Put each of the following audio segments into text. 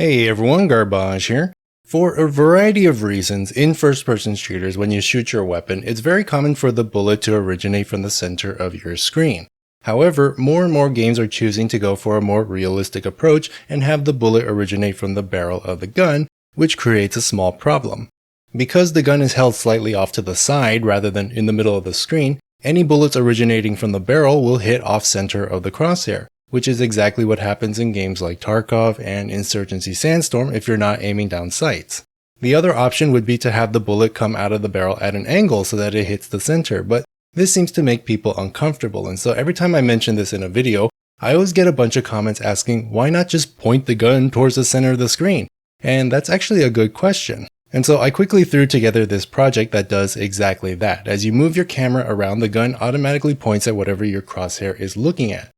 Hey everyone, Garbage here. For a variety of reasons, in first-person shooters, when you shoot your weapon, it's very common for the bullet to originate from the center of your screen. However, more and more games are choosing to go for a more realistic approach and have the bullet originate from the barrel of the gun, which creates a small problem. Because the gun is held slightly off to the side rather than in the middle of the screen, any bullets originating from the barrel will hit off-center of the crosshair, which is exactly what happens in games like Tarkov and Insurgency Sandstorm if you're not aiming down sights. The other option would be to have the bullet come out of the barrel at an angle so that it hits the center, but this seems to make people uncomfortable, and so every time I mention this in a video, I always get a bunch of comments asking why not just point the gun towards the center of the screen? And that's actually a good question. And so I quickly threw together this project that does exactly that. As you move your camera around, the gun automatically points at whatever your crosshair is looking at.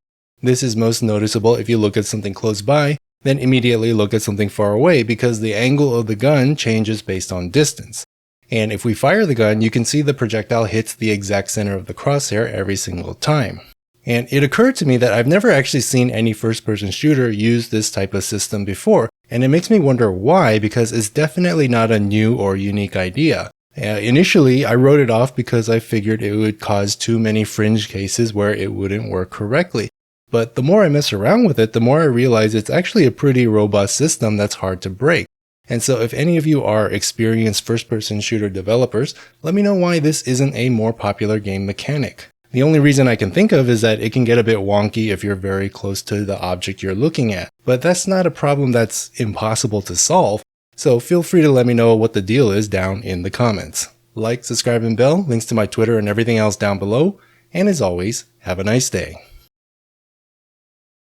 This is most noticeable if you look at something close by, then immediately look at something far away because the angle of the gun changes based on distance. And if we fire the gun, you can see the projectile hits the exact center of the crosshair every single time. And it occurred to me that I've never actually seen any first-person shooter use this type of system before, and it makes me wonder why, because it's definitely not a new or unique idea. Initially, I wrote it off because I figured it would cause too many fringe cases where it wouldn't work correctly. But the more I mess around with it, the more I realize it's actually a pretty robust system that's hard to break. And so if any of you are experienced first-person shooter developers, let me know why this isn't a more popular game mechanic. The only reason I can think of is that it can get a bit wonky if you're very close to the object you're looking at. But that's not a problem that's impossible to solve, so feel free to let me know what the deal is down in the comments. Like, subscribe, and bell, links to my Twitter and everything else down below, and as always, have a nice day.